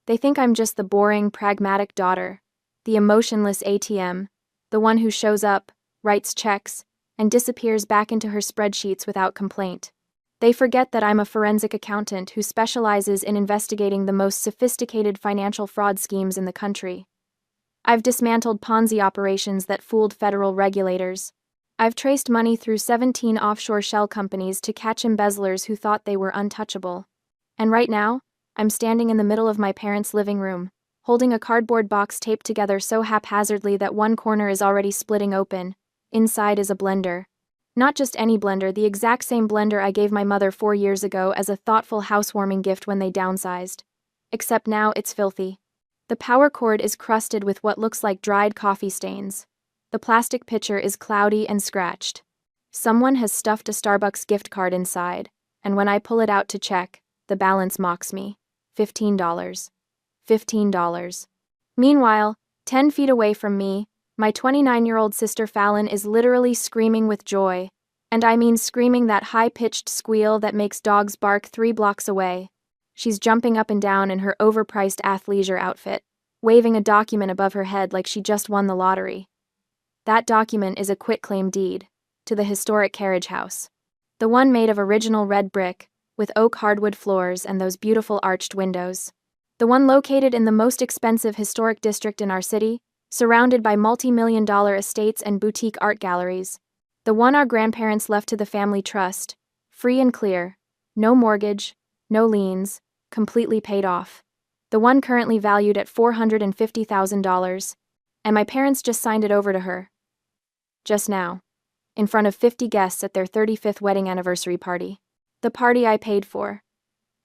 They think I'm just the boring, pragmatic daughter, the emotionless ATM, the one who shows up, writes checks, and disappears back into her spreadsheets without complaint. They forget that I'm a forensic accountant who specializes in investigating the most sophisticated financial fraud schemes in the country. I've dismantled Ponzi operations that fooled federal regulators. I've traced money through 17 offshore shell companies to catch embezzlers who thought they were untouchable. And right now, I'm standing in the middle of my parents' living room, holding a cardboard box taped together so haphazardly that one corner is already splitting open. Inside is a blender. Not just any blender, the exact same blender I gave my mother 4 years ago as a thoughtful housewarming gift when they downsized. Except now it's filthy. The power cord is crusted with what looks like dried coffee stains. The plastic pitcher is cloudy and scratched. Someone has stuffed a Starbucks gift card inside, and when I pull it out to check, the balance mocks me. $15. $15. Meanwhile, 10 feet away from me, my 29-year-old sister Fallon is literally screaming with joy, and I mean screaming that high-pitched squeal that makes dogs bark 3 blocks away. She's jumping up and down in her overpriced athleisure outfit, waving a document above her head like she just won the lottery. That document is a quitclaim deed to the historic carriage house. The one made of original red brick, with oak hardwood floors and those beautiful arched windows. The one located in the most expensive historic district in our city, surrounded by multi-million-dollar estates and boutique art galleries. The one our grandparents left to the family trust, free and clear, no mortgage, no liens, completely paid off. The one currently valued at $450,000, and my parents just signed it over to her. Just now, in front of 50 guests at their 35th wedding anniversary party. The party I paid for.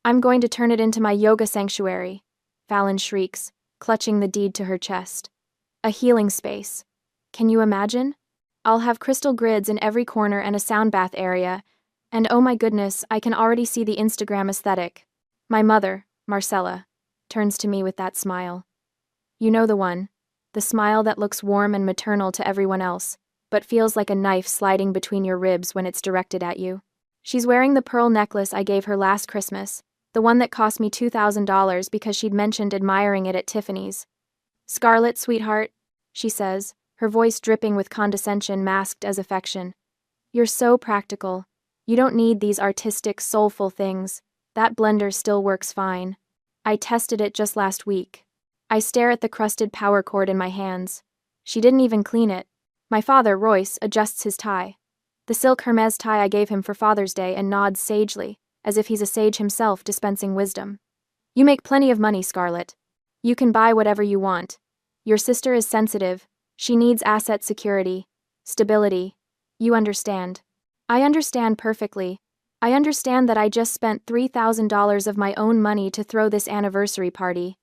I'm going to turn it into my yoga sanctuary, Fallon shrieks, clutching the deed to her chest. A healing space. Can you imagine? I'll have crystal grids in every corner and a sound bath area, and oh my goodness, I can already see the Instagram aesthetic. My mother, Marcella, turns to me with that smile. You know the one. The smile that looks warm and maternal to everyone else, but feels like a knife sliding between your ribs when it's directed at you. She's wearing the pearl necklace I gave her last Christmas, the one that cost me $2,000 because she'd mentioned admiring it at Tiffany's. Scarlett, sweetheart, she says, her voice dripping with condescension masked as affection. You're so practical. You don't need these artistic, soulful things. That blender still works fine. I tested it just last week. I stare at the crusted power cord in my hands. She didn't even clean it. My father, Royce, adjusts his tie. The silk Hermes tie I gave him for Father's Day, and nods sagely, as if he's a sage himself dispensing wisdom. You make plenty of money, Scarlett. You can buy whatever you want. Your sister is sensitive. She needs asset security, stability. You understand. I understand perfectly. I understand that I just spent $3,000 of my own money to throw this anniversary party.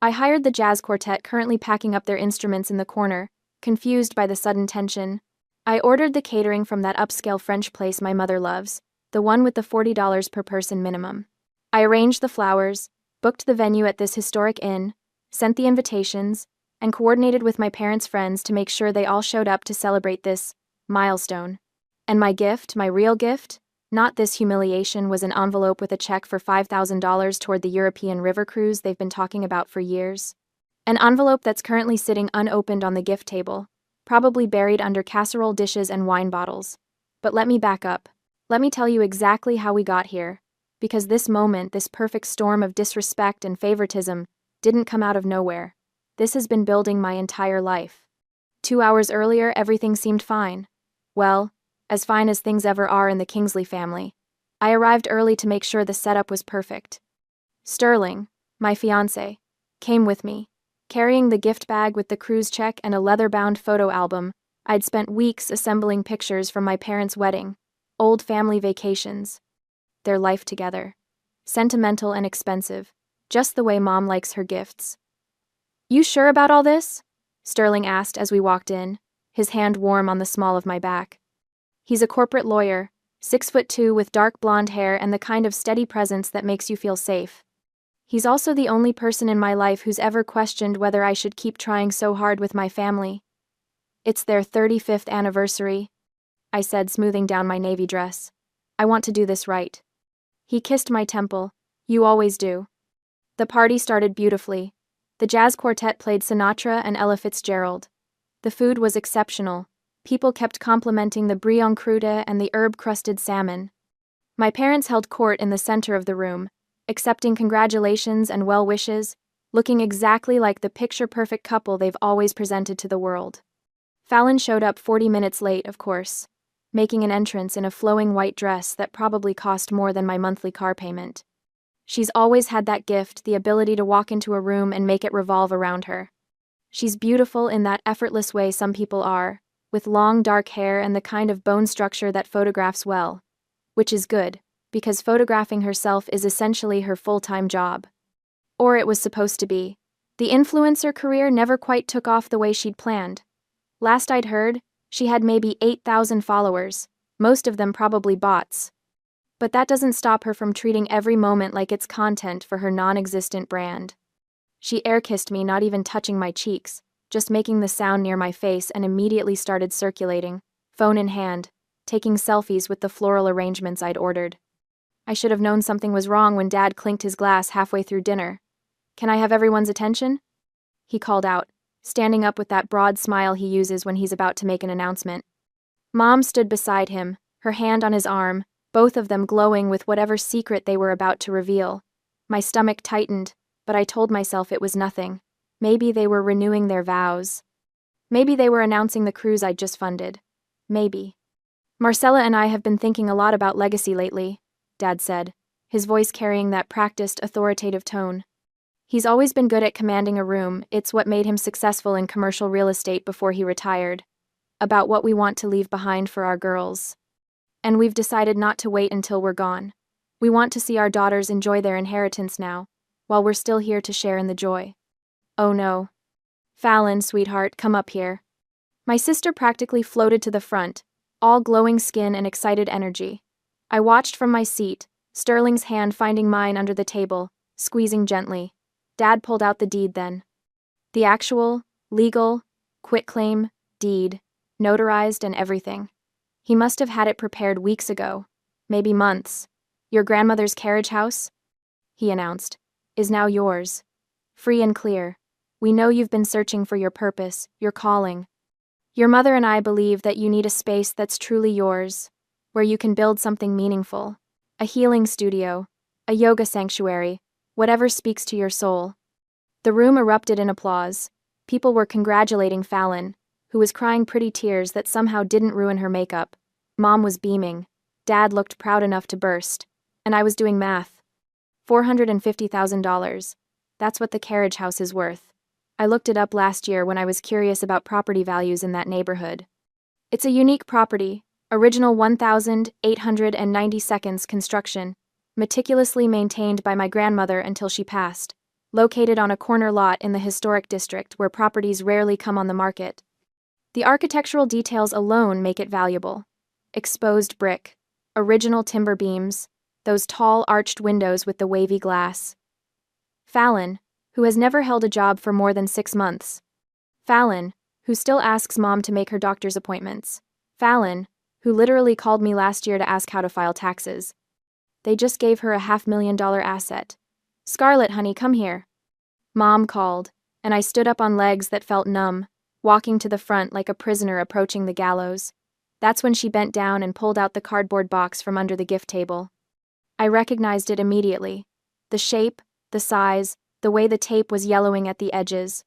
I hired the jazz quartet currently packing up their instruments in the corner, confused by the sudden tension. I ordered the catering from that upscale French place my mother loves, the one with the $40 per person minimum. I arranged the flowers, booked the venue at this historic inn, sent the invitations, and coordinated with my parents' friends to make sure they all showed up to celebrate this milestone. And my gift, my real gift, not this humiliation, was an envelope with a check for $5,000 toward the European river cruise they've been talking about for years. An envelope that's currently sitting unopened on the gift table, probably buried under casserole dishes and wine bottles. But let me back up. Let me tell you exactly how we got here, because this moment, this perfect storm of disrespect and favoritism, didn't come out of nowhere. This has been building my entire life. 2 hours earlier, everything seemed fine. Well, as fine as things ever are in the Kingsley family. I arrived early to make sure the setup was perfect. Sterling, my fiancé, came with me, carrying the gift bag with the cruise check and a leather-bound photo album. I'd spent weeks assembling pictures from my parents' wedding, old family vacations, their life together. Sentimental and expensive, just the way Mom likes her gifts. You sure about all this? Sterling asked as we walked in, his hand warm on the small of my back. He's a corporate lawyer, 6'2" with dark blonde hair and the kind of steady presence that makes you feel safe. He's also the only person in my life who's ever questioned whether I should keep trying so hard with my family. It's their 35th anniversary, I said, smoothing down my navy dress. I want to do this right. He kissed my temple. You always do. The party started beautifully. The jazz quartet played Sinatra and Ella Fitzgerald. The food was exceptional. People kept complimenting the brie crude and the herb-crusted salmon. My parents held court in the center of the room, accepting congratulations and well wishes, looking exactly like the picture-perfect couple they've always presented to the world. Fallon showed up 40 minutes late, of course, making an entrance in a flowing white dress that probably cost more than my monthly car payment. She's always had that gift, the ability to walk into a room and make it revolve around her. She's beautiful in that effortless way some people are, with long dark hair and the kind of bone structure that photographs well. Which is good, because photographing herself is essentially her full-time job. Or it was supposed to be. The influencer career never quite took off the way she'd planned. Last I'd heard, she had maybe 8,000 followers, most of them probably bots. But that doesn't stop her from treating every moment like it's content for her non-existent brand. She air-kissed me, not even touching my cheeks, just making the sound near my face, and immediately started circulating, phone in hand, taking selfies with the floral arrangements I'd ordered. I should have known something was wrong when Dad clinked his glass halfway through dinner. "Can I have everyone's attention?" he called out, standing up with that broad smile he uses when he's about to make an announcement. Mom stood beside him, her hand on his arm, both of them glowing with whatever secret they were about to reveal. My stomach tightened, but I told myself it was nothing. Maybe they were renewing their vows. Maybe they were announcing the cruise I'd just funded. Maybe. "Marcella and I have been thinking a lot about legacy lately," Dad said, his voice carrying that practiced, authoritative tone. He's always been good at commanding a room. It's what made him successful in commercial real estate before he retired. About what we want to leave behind for our girls. And we've decided not to wait until we're gone. We want to see our daughters enjoy their inheritance now, while we're still here to share in the joy. "Oh no. Fallon, sweetheart, come up here." My sister practically floated to the front, all glowing skin and excited energy. I watched from my seat, Sterling's hand finding mine under the table, squeezing gently. Dad pulled out the deed then. The actual, legal, quitclaim deed, notarized and everything. He must have had it prepared weeks ago, maybe months. "Your grandmother's carriage house," he announced, "is now yours. Free and clear. We know you've been searching for your purpose, your calling. Your mother and I believe that you need a space that's truly yours, where you can build something meaningful. A healing studio, a yoga sanctuary, whatever speaks to your soul." The room erupted in applause. People were congratulating Fallon, who was crying pretty tears that somehow didn't ruin her makeup. Mom was beaming. Dad looked proud enough to burst. And I was doing math. $450,000. That's what the carriage house is worth. I looked it up last year when I was curious about property values in that neighborhood. It's a unique property, original 1,890 construction, meticulously maintained by my grandmother until she passed, located on a corner lot in the historic district where properties rarely come on the market. The architectural details alone make it valuable. Exposed brick, original timber beams, those tall arched windows with the wavy glass. Fallon, who has never held a job for more than 6 months. Fallon, who still asks Mom to make her doctor's appointments. Fallon, who literally called me last year to ask how to file taxes. They just gave her a $500,000 asset. "Scarlett, honey, come here." Mom called, and I stood up on legs that felt numb, walking to the front like a prisoner approaching the gallows. That's when she bent down and pulled out the cardboard box from under the gift table. I recognized it immediately. The shape, the size, the way the tape was yellowing at the edges.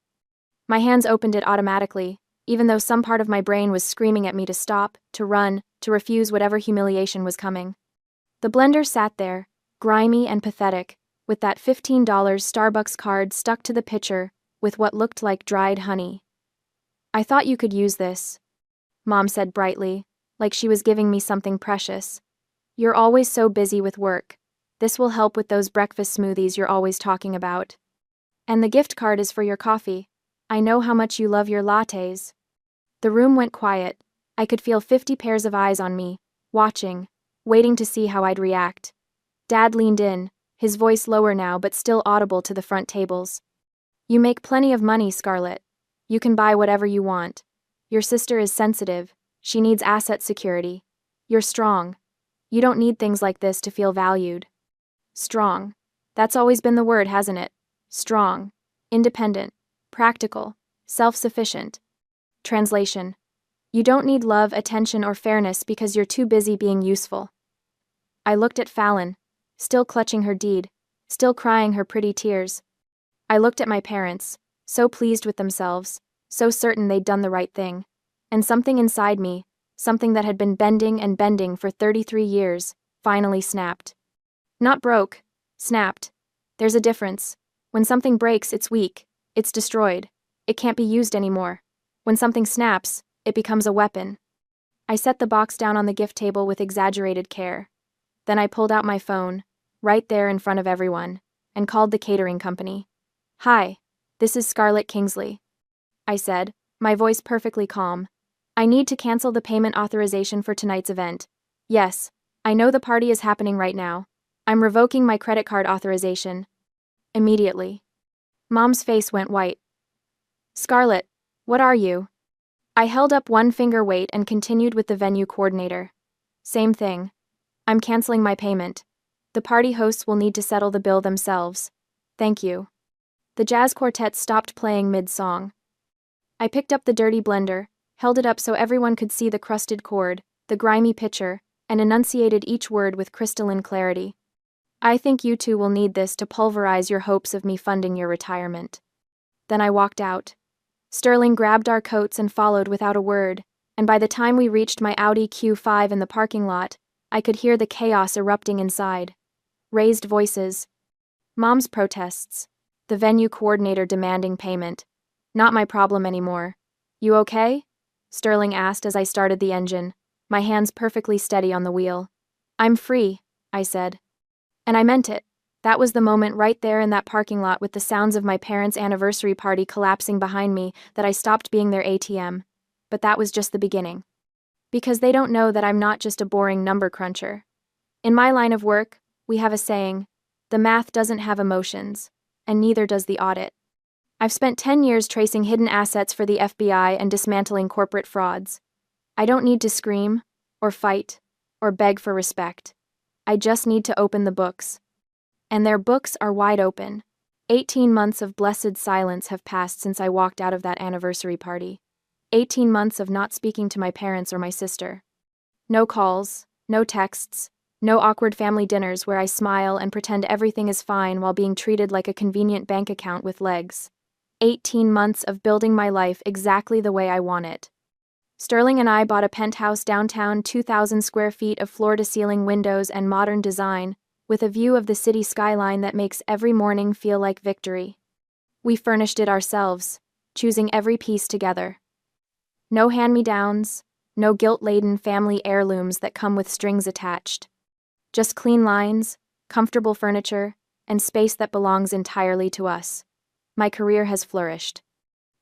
My hands opened it automatically, even though some part of my brain was screaming at me to stop, to run, to refuse whatever humiliation was coming. The blender sat there, grimy and pathetic, with that $15 Starbucks card stuck to the pitcher with what looked like dried honey. "I thought you could use this," Mom said brightly, like she was giving me something precious. "You're always so busy with work. This will help with those breakfast smoothies you're always talking about. And the gift card is for your coffee. I know how much you love your lattes." The room went quiet. I could feel 50 pairs of eyes on me, watching, waiting to see how I'd react. Dad leaned in, his voice lower now but still audible to the front tables. "You make plenty of money, Scarlett. You can buy whatever you want. Your sister is sensitive. She needs asset security. You're strong. You don't need things like this to feel valued." Strong. That's always been the word, hasn't it? strong, independent, practical, self-sufficient. Translation: you don't need love, attention, or fairness because you're too busy being useful. I looked at Fallon, still clutching her deed, still crying her pretty tears. I looked at my parents, so pleased with themselves, so certain they'd done the right thing. And something inside me, something that had been bending and bending for 33 years, finally snapped. Not broke, snapped. There's a difference. When something breaks, it's weak, it's destroyed, it can't be used anymore. When something snaps, it becomes a weapon. I set the box down on the gift table with exaggerated care. Then I pulled out my phone, right there in front of everyone, and called the catering company. "Hi, this is Scarlett Kingsley," I said, my voice perfectly calm. "I need to cancel the payment authorization for tonight's event. Yes, I know the party is happening right now. I'm revoking my credit card authorization." Immediately. Mom's face went white. "Scarlett, what are you?" I held up one finger. Wait, and continued with the venue coordinator. "Same thing. I'm canceling my payment. The party hosts will need to settle the bill themselves. Thank you." The jazz quartet stopped playing mid-song. I picked up the dirty blender, held it up so everyone could see the crusted cord, the grimy pitcher, and enunciated each word with crystalline clarity. "I think you two will need this to pulverize your hopes of me funding your retirement." Then I walked out. Sterling grabbed our coats and followed without a word, and by the time we reached my Audi Q5 in the parking lot, I could hear the chaos erupting inside. Raised voices. Mom's protests. The venue coordinator demanding payment. Not my problem anymore. "You okay?" Sterling asked as I started the engine, my hands perfectly steady on the wheel. "I'm free," I said. And I meant it. That was the moment right there in that parking lot with the sounds of my parents' anniversary party collapsing behind me that I stopped being their ATM. But that was just the beginning. Because they don't know that I'm not just a boring number cruncher. In my line of work, we have a saying: the math doesn't have emotions, and neither does the audit. I've spent 10 years tracing hidden assets for the FBI and dismantling corporate frauds. I don't need to scream, or fight, or beg for respect. I just need to open the books. And their books are wide open. 18 months of blessed silence have passed since I walked out of that anniversary party. 18 months of not speaking to my parents or my sister. No calls, no texts, no awkward family dinners where I smile and pretend everything is fine while being treated like a convenient bank account with legs. 18 months of building my life exactly the way I want it. Sterling and I bought a penthouse downtown, 2,000 square feet of floor-to-ceiling windows and modern design, with a view of the city skyline that makes every morning feel like victory. We furnished it ourselves, choosing every piece together. No hand-me-downs, no guilt-laden family heirlooms that come with strings attached. Just clean lines, comfortable furniture, and space that belongs entirely to us. My career has flourished.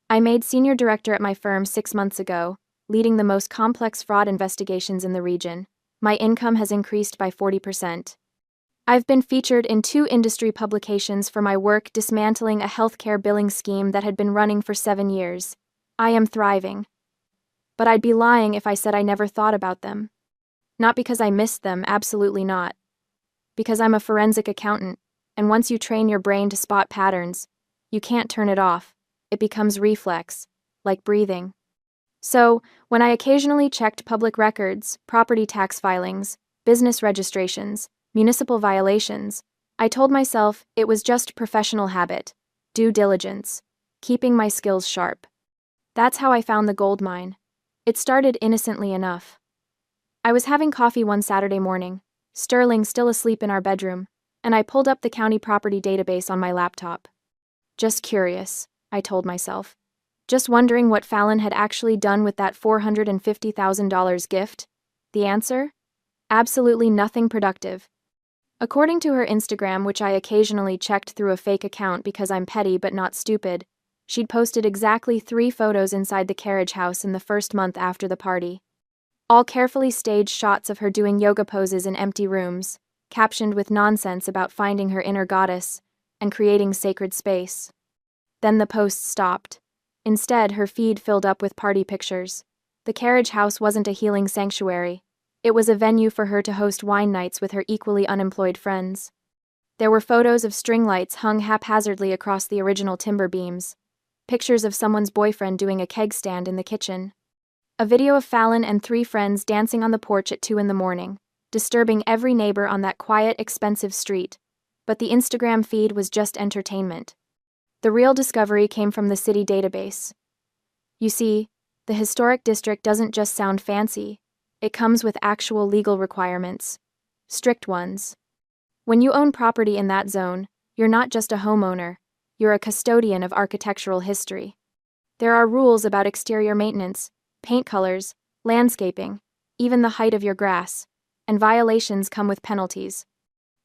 I made senior director at my firm 6 months ago, leading the most complex fraud investigations in the region. My income has increased by 40%. I've been featured in 2 industry publications for my work dismantling a healthcare billing scheme that had been running for 7 years. I am thriving. But I'd be lying if I said I never thought about them. Not because I missed them, absolutely not. Because I'm a forensic accountant, and once you train your brain to spot patterns, you can't turn it off. It becomes reflex, like breathing. So, when I occasionally checked public records, property tax filings, business registrations, municipal violations, I told myself it was just professional habit, due diligence, keeping my skills sharp. That's how I found the gold mine. It started innocently enough. I was having coffee one Saturday morning, Sterling still asleep in our bedroom, and I pulled up the county property database on my laptop. Just curious, I told myself. Just wondering what Fallon had actually done with that $450,000 gift. The answer? Absolutely nothing productive. According to her Instagram, which I occasionally checked through a fake account because I'm petty but not stupid, she'd posted exactly 3 photos inside the carriage house in the first month after the party. All carefully staged shots of her doing yoga poses in empty rooms, captioned with nonsense about finding her inner goddess and creating sacred space. Then the posts stopped. Instead, her feed filled up with party pictures. The carriage house wasn't a healing sanctuary. It was a venue for her to host wine nights with her equally unemployed friends. There were photos of string lights hung haphazardly across the original timber beams, pictures of someone's boyfriend doing a keg stand in the kitchen, a video of Fallon and 3 friends dancing on the porch at 2 in the morning, disturbing every neighbor on that quiet, expensive street. But the Instagram feed was just entertainment. The real discovery came from the city database. You see, the historic district doesn't just sound fancy, it comes with actual legal requirements. Strict ones. When you own property in that zone, you're not just a homeowner, you're a custodian of architectural history. There are rules about exterior maintenance, paint colors, landscaping, even the height of your grass, and violations come with penalties.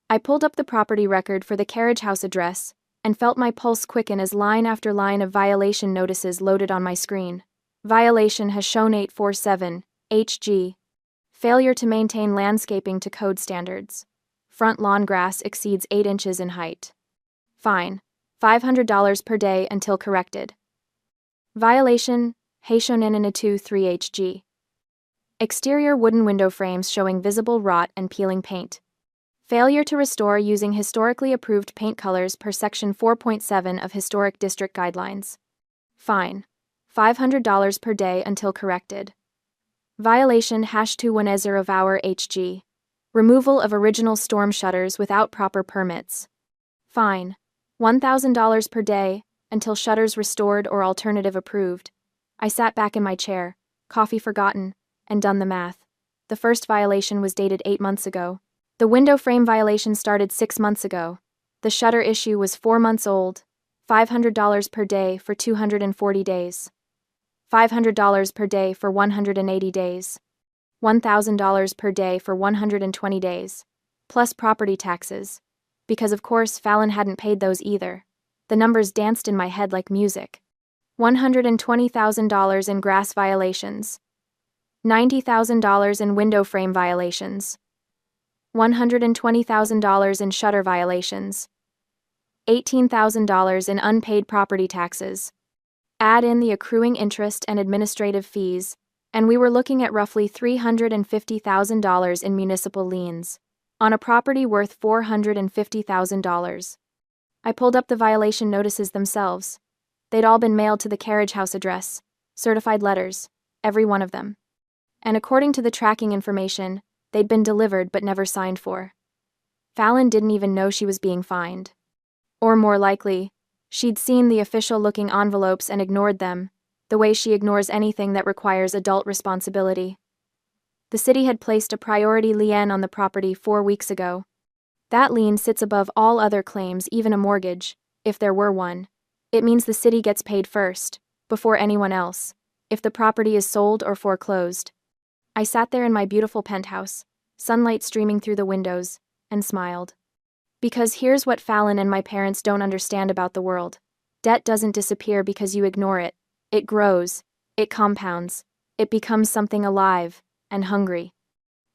I pulled up the property record for the carriage house address and felt my pulse quicken as line after line of violation notices loaded on my screen. Violation has shown 847, HG. Failure to maintain landscaping to code standards. Front lawn grass exceeds 8 inches in height. Fine, $500 per day until corrected. Violation, Heishoneninitu 3HG. Exterior wooden window frames showing visible rot and peeling paint. Failure to restore using historically approved paint colors per Section 4.7 of Historic District Guidelines. Fine, $500 per day until corrected. Violation #2110 of our HG. Removal of original storm shutters without proper permits. Fine, $1,000 per day until shutters restored or alternative approved. I sat back in my chair, coffee forgotten, and done the math. The first violation was dated 8 months ago. The window frame violation started 6 months ago. The shutter issue was 4 months old. $500 per day for 240 days. $500 per day for 180 days. $1,000 per day for 120 days. Plus property taxes. Because of course Fallon hadn't paid those either. The numbers danced in my head like music. $120,000 in grass violations. $90,000 in window frame violations. $120,000 in shutter violations. $18,000 in unpaid property taxes. Add in the accruing interest and administrative fees, and we were looking at roughly $350,000 in municipal liens, on a property worth $450,000. I pulled up the violation notices themselves. They'd all been mailed to the carriage house address, certified letters, every one of them. And according to the tracking information, they'd been delivered but never signed for. Fallon didn't even know she was being fined. Or more likely, she'd seen the official-looking envelopes and ignored them, the way she ignores anything that requires adult responsibility. The city had placed a priority lien on the property 4 weeks ago. That lien sits above all other claims, even a mortgage, if there were one. It means the city gets paid first, before anyone else, if the property is sold or foreclosed. I sat there in my beautiful penthouse, sunlight streaming through the windows, and smiled. Because here's what Fallon and my parents don't understand about the world. Debt doesn't disappear because you ignore it. It grows, it compounds, it becomes something alive and hungry.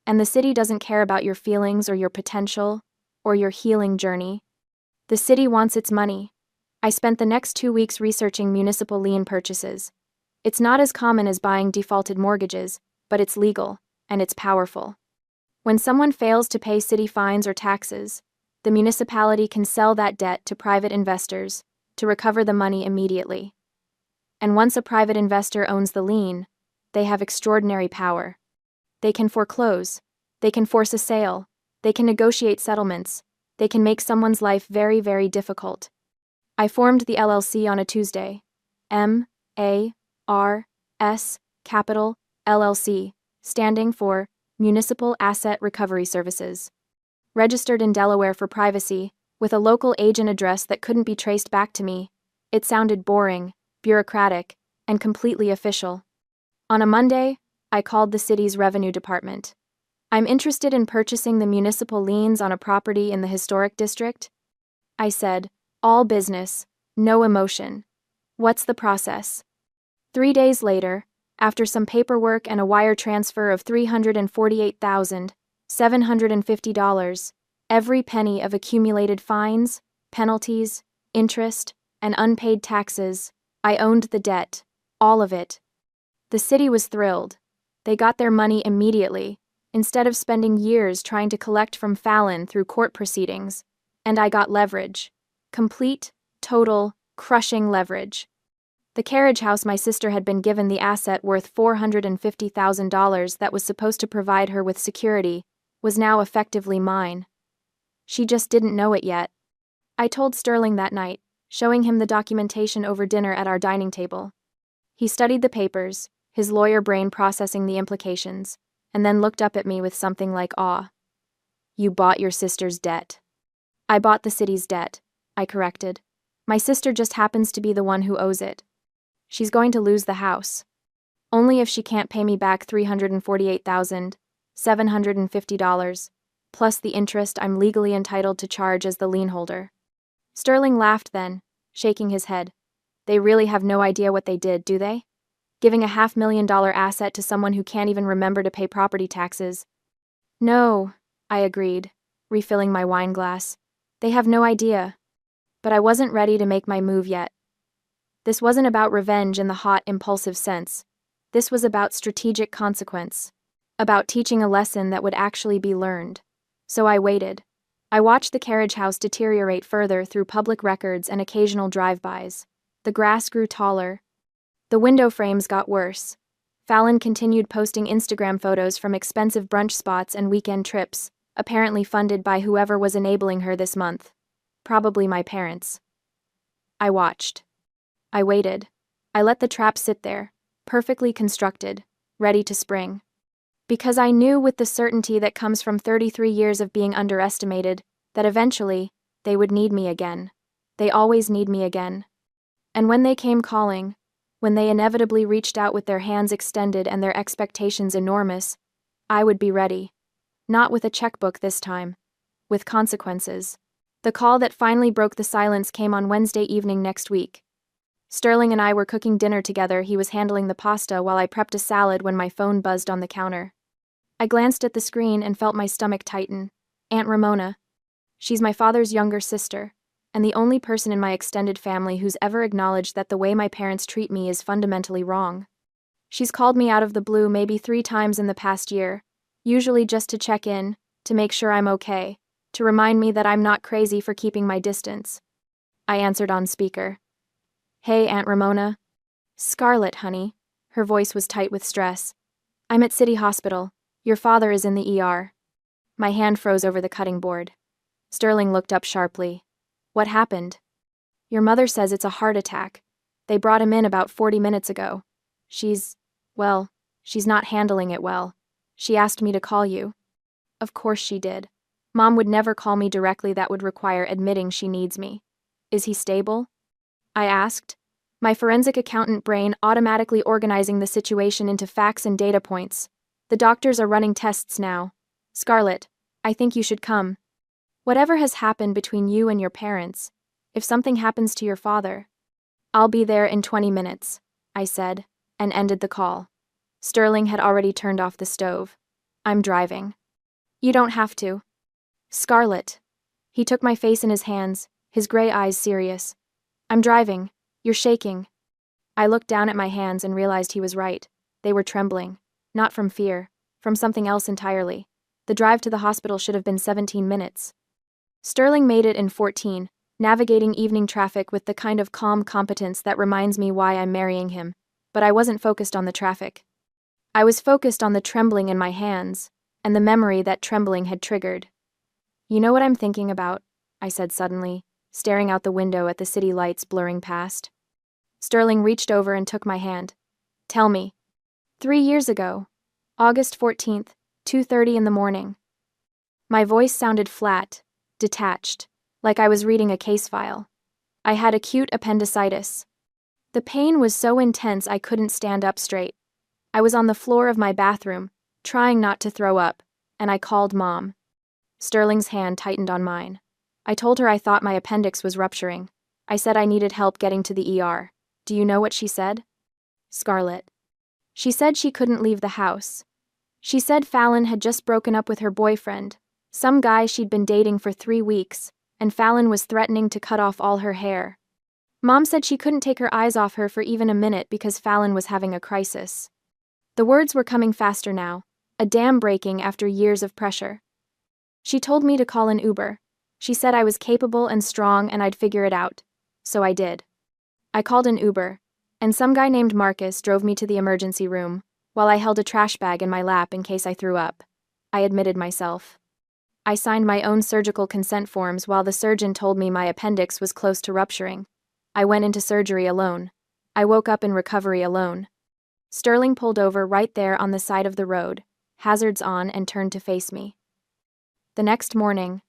And the city doesn't care about your feelings or your potential, or your healing journey. The city wants its money. I spent the next 2 weeks researching municipal lien purchases. It's not as common as buying defaulted mortgages, but it's legal, and it's powerful. When someone fails to pay city fines or taxes, the municipality can sell that debt to private investors to recover the money immediately. And once a private investor owns the lien, they have extraordinary power. They can foreclose, they can force a sale, they can negotiate settlements, they can make someone's life very, very difficult. I formed the LLC on a Tuesday. M-A-R-S, capital, LLC, standing for Municipal Asset Recovery Services. Registered in Delaware for privacy, with a local agent address that couldn't be traced back to me. It sounded boring, bureaucratic, and completely official. On a Monday, I called the city's revenue department. I'm interested in purchasing the municipal liens on a property in the historic district. I said, all business, no emotion. What's the process? 3 days later, after some paperwork and a wire transfer of $348,750, every penny of accumulated fines, penalties, interest, and unpaid taxes, I owned the debt, all of it. The city was thrilled. They got their money immediately, instead of spending years trying to collect from Fallon through court proceedings. And I got leverage. Complete, total, crushing leverage. The carriage house my sister had been given, the asset worth $450,000 that was supposed to provide her with security, was now effectively mine. She just didn't know it yet. I told Sterling that night, showing him the documentation over dinner at our dining table. He studied the papers, his lawyer brain processing the implications, and then looked up at me with something like awe. "You bought your sister's debt." "I bought the city's debt," I corrected. "My sister just happens to be the one who owes it. She's going to lose the house. Only if she can't pay me back $348,750, plus the interest I'm legally entitled to charge as the lien holder." Sterling laughed then, shaking his head. "They really have no idea what they did, do they? Giving a $500,000 asset to someone who can't even remember to pay property taxes." "No," I agreed, refilling my wine glass. "They have no idea." But I wasn't ready to make my move yet. This wasn't about revenge in the hot, impulsive sense. This was about strategic consequence. About teaching a lesson that would actually be learned. So I waited. I watched the carriage house deteriorate further through public records and occasional drive-bys. The grass grew taller. The window frames got worse. Fallon continued posting Instagram photos from expensive brunch spots and weekend trips, apparently funded by whoever was enabling her this month. Probably my parents. I watched. I waited. I let the trap sit there, perfectly constructed, ready to spring. Because I knew with the certainty that comes from 33 years of being underestimated, that eventually, they would need me again. They always need me again. And when they came calling, when they inevitably reached out with their hands extended and their expectations enormous, I would be ready. Not with a checkbook this time. With consequences. The call that finally broke the silence came on Wednesday evening next week. Sterling and I were cooking dinner together. He was handling the pasta while I prepped a salad when my phone buzzed on the counter. I glanced at the screen and felt my stomach tighten. Aunt Ramona. She's my father's younger sister, and the only person in my extended family who's ever acknowledged that the way my parents treat me is fundamentally wrong. She's called me out of the blue maybe 3 times in the past year, usually just to check in, to make sure I'm okay, to remind me that I'm not crazy for keeping my distance. I answered on speaker. "Hey, Aunt Ramona." "Scarlett, honey." Her voice was tight with stress. "I'm at City Hospital. Your father is in the ER." My hand froze over the cutting board. Sterling looked up sharply. "What happened?" "Your mother says it's a heart attack. They brought him in about 40 minutes ago. She's not handling it well. She asked me to call you." Of course she did. Mom would never call me directly. That would require admitting she needs me. "Is he stable?" I asked, my forensic accountant brain automatically organizing the situation into facts and data points. "The doctors are running tests now. Scarlett, I think you should come. Whatever has happened between you and your parents, if something happens to your father." "I'll be there in 20 minutes, I said, and ended the call. Sterling had already turned off the stove. "I'm driving." "You don't have to." "Scarlett." He took my face in his hands, his gray eyes serious. "I'm driving. You're shaking." I looked down at my hands and realized he was right. They were trembling. Not from fear, from something else entirely. The drive to the hospital should have been 17 minutes. Sterling made it in 14, navigating evening traffic with the kind of calm competence that reminds me why I'm marrying him. But I wasn't focused on the traffic. I was focused on the trembling in my hands, and the memory that trembling had triggered. "You know what I'm thinking about?" I said suddenly, staring out the window at the city lights blurring past. Sterling reached over and took my hand. "Tell me." 3 years ago, August 14th, 2:30 in the morning. My voice sounded flat, detached, like I was reading a case file. I had acute appendicitis. The pain was so intense I couldn't stand up straight. I was on the floor of my bathroom, trying not to throw up, and I called Mom. Sterling's hand tightened on mine. I told her I thought my appendix was rupturing. I said I needed help getting to the ER. Do you know what she said? "Scarlett." She said she couldn't leave the house. She said Fallon had just broken up with her boyfriend, some guy she'd been dating for 3 weeks, and Fallon was threatening to cut off all her hair. Mom said she couldn't take her eyes off her for even a minute because Fallon was having a crisis. The words were coming faster now, a dam breaking after years of pressure. She told me to call an Uber. She said I was capable and strong and I'd figure it out. So I did. I called an Uber, and some guy named Marcus drove me to the emergency room, while I held a trash bag in my lap in case I threw up. I admitted myself. I signed my own surgical consent forms while the surgeon told me my appendix was close to rupturing. I went into surgery alone. I woke up in recovery alone. Sterling pulled over right there on the side of the road, hazards on, and turned to face me. The next morning,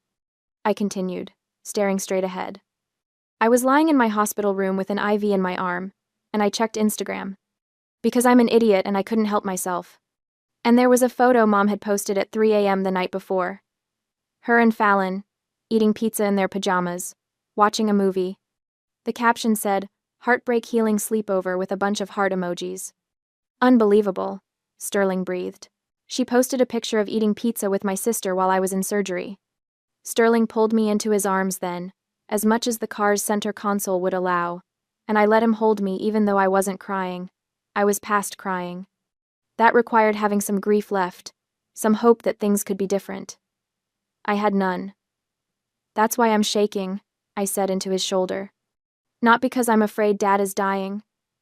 I continued, staring straight ahead. I was lying in my hospital room with an IV in my arm, and I checked Instagram. Because I'm an idiot and I couldn't help myself. And there was a photo Mom had posted at 3 a.m. the night before. Her and Fallon, eating pizza in their pajamas, watching a movie. The caption said, "Heartbreak Healing Sleepover" with a bunch of heart emojis. Unbelievable, Sterling breathed. She posted a picture of eating pizza with my sister while I was in surgery. Sterling pulled me into his arms then, as much as the car's center console would allow, and I let him hold me even though I wasn't crying. I was past crying. That required having some grief left, some hope that things could be different. I had none. "That's why I'm shaking," I said into his shoulder. "Not because I'm afraid Dad is dying,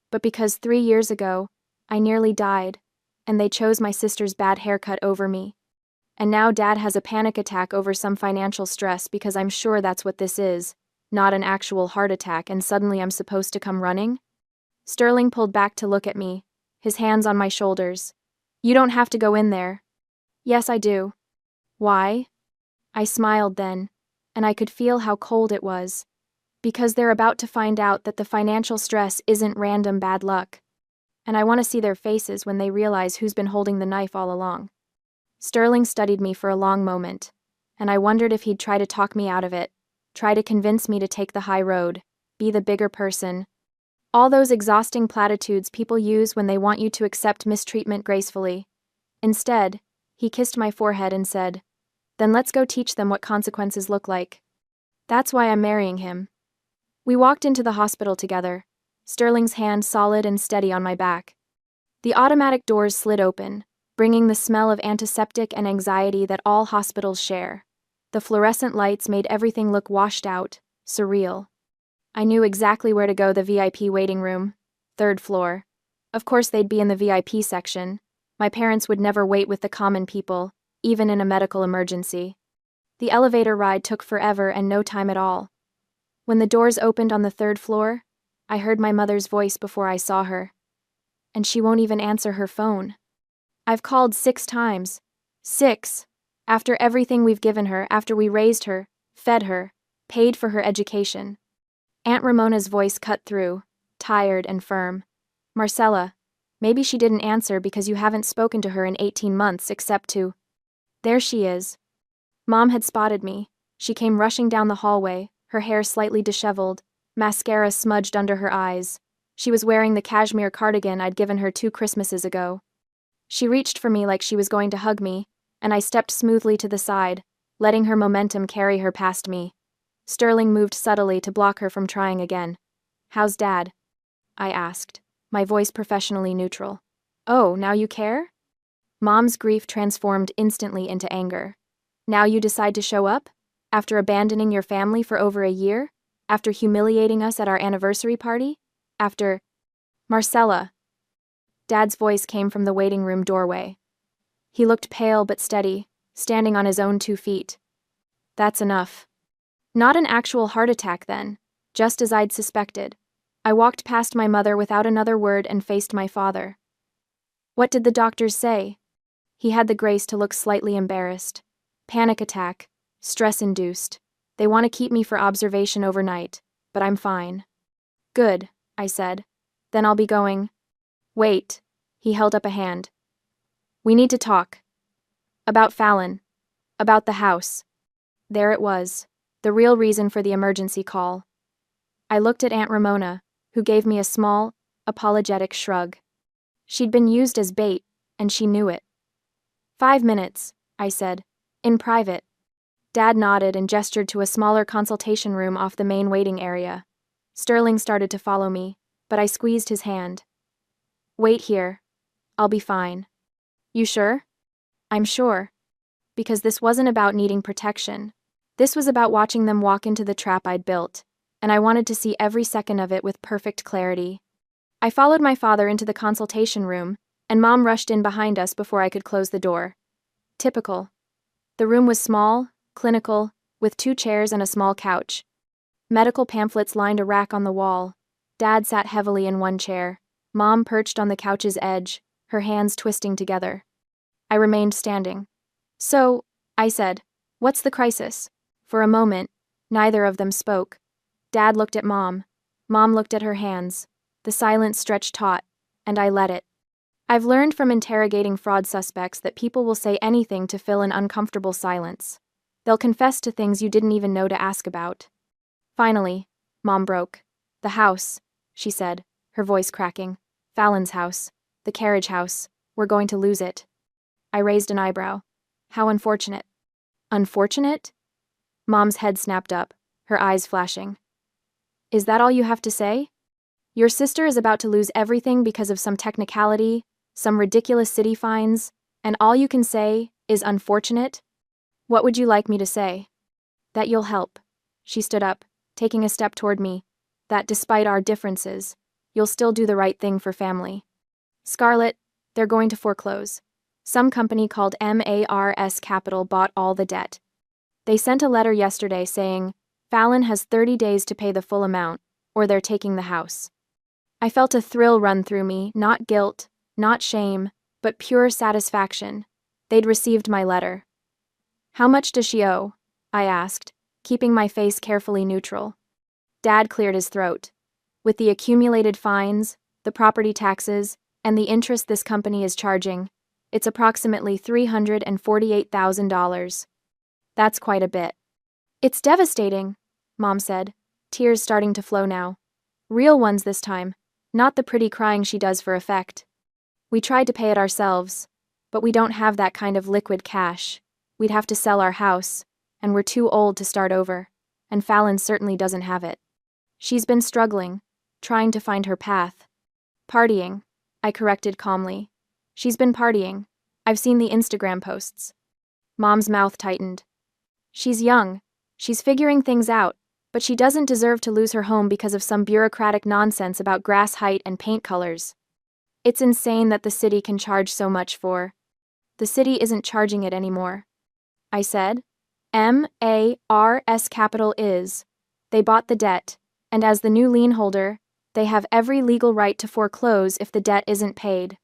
but because 3 years ago, I nearly died, and they chose my sister's bad haircut over me. And now Dad has a panic attack over some financial stress because I'm sure that's what this is, not an actual heart attack, and suddenly I'm supposed to come running?" Sterling pulled back to look at me, his hands on my shoulders. "You don't have to go in there." "Yes, I do." "Why?" I smiled then, and I could feel how cold it was. Because they're about to find out that the financial stress isn't random bad luck. And I want to see their faces when they realize who's been holding the knife all along. Sterling studied me for a long moment, and I wondered if he'd try to talk me out of it, try to convince me to take the high road, be the bigger person. All those exhausting platitudes people use when they want you to accept mistreatment gracefully. Instead, he kissed my forehead and said, "Then let's go teach them what consequences look like." That's why I'm marrying him. We walked into the hospital together, Sterling's hand solid and steady on my back. The automatic doors slid open, bringing the smell of antiseptic and anxiety that all hospitals share. The fluorescent lights made everything look washed out, surreal. I knew exactly where to go: the VIP waiting room, 3rd floor. Of course they'd be in the VIP section. My parents would never wait with the common people, even in a medical emergency. The elevator ride took forever and no time at all. When the doors opened on the 3rd floor, I heard my mother's voice before I saw her. And she won't even answer her phone. I've called 6 times. 6. After everything we've given her, after we raised her, fed her, paid for her education. Aunt Ramona's voice cut through, tired and firm. "Marcella, maybe she didn't answer because you haven't spoken to her in 18 months except to..." There she is. Mom had spotted me. She came rushing down the hallway, her hair slightly disheveled, mascara smudged under her eyes. She was wearing the cashmere cardigan I'd given her 2 Christmases ago. She reached for me like she was going to hug me, and I stepped smoothly to the side, letting her momentum carry her past me. Sterling moved subtly to block her from trying again. "How's Dad?" I asked, my voice professionally neutral. "Oh, now you care?" Mom's grief transformed instantly into anger. "Now you decide to show up? After abandoning your family for over a year? After humiliating us at our anniversary party? After..." "Marcella." Dad's voice came from the waiting room doorway. He looked pale but steady, standing on his own 2 feet. "That's enough." Not an actual heart attack then, just as I'd suspected. I walked past my mother without another word and faced my father. "What did the doctors say?" He had the grace to look slightly embarrassed. "Panic attack. Stress-induced. They want to keep me for observation overnight, but I'm fine." "Good," I said. "Then I'll be going." "Wait." He held up a hand. "We need to talk. About Fallon. About the house." There it was, the real reason for the emergency call. I looked at Aunt Ramona, who gave me a small, apologetic shrug. She'd been used as bait, and she knew it. 5 minutes, I said, in private. Dad nodded and gestured to a smaller consultation room off the main waiting area. Sterling started to follow me, but I squeezed his hand. "Wait here. I'll be fine." "You sure?" "I'm sure. Because this wasn't about needing protection. This was about watching them walk into the trap I'd built, and I wanted to see every second of it with perfect clarity. I followed my father into the consultation room, and Mom rushed in behind us before I could close the door. Typical. The room was small, clinical, with 2 chairs and a small couch. Medical pamphlets lined a rack on the wall. Dad sat heavily in one chair. Mom perched on the couch's edge, her hands twisting together. I remained standing. "So," I said, "what's the crisis?" For a moment, neither of them spoke. Dad looked at Mom. Mom looked at her hands. The silence stretched taut, and I let it. I've learned from interrogating fraud suspects that people will say anything to fill an uncomfortable silence. They'll confess to things you didn't even know to ask about. Finally, Mom broke. "The house," she said, her voice cracking. "Fallon's house. The carriage house. We're going to lose it." I raised an eyebrow. "How unfortunate." "Unfortunate?" Mom's head snapped up, her eyes flashing. "Is that all you have to say? Your sister is about to lose everything because of some technicality, some ridiculous city fines, and all you can say is unfortunate? What would you like me to say?" "That you'll help." She stood up, taking a step toward me. "That despite our differences, you'll still do the right thing for family. Scarlett, they're going to foreclose. Some company called MARS Capital bought all the debt. They sent a letter yesterday saying, Fallon has 30 days to pay the full amount, or they're taking the house." I felt a thrill run through me, not guilt, not shame, but pure satisfaction. They'd received my letter. "How much does she owe?" I asked, keeping my face carefully neutral. Dad cleared his throat. "With the accumulated fines, the property taxes, and the interest this company is charging, it's approximately $348,000. That's quite a bit." "It's devastating," Mom said, tears starting to flow now. "Real ones this time, not the pretty crying she does for effect. We tried to pay it ourselves, but we don't have that kind of liquid cash. We'd have to sell our house, and we're too old to start over, and Fallon certainly doesn't have it. She's been struggling, trying to find her path." "Partying," I corrected calmly. "She's been partying. I've seen the Instagram posts." Mom's mouth tightened. "She's young. She's figuring things out, but she doesn't deserve to lose her home because of some bureaucratic nonsense about grass height and paint colors. It's insane that the city can charge so much for." "The city isn't charging it anymore," I said. MARS Capital is. They bought the debt, and as the new lien holder, they have every legal right to foreclose if the debt isn't paid.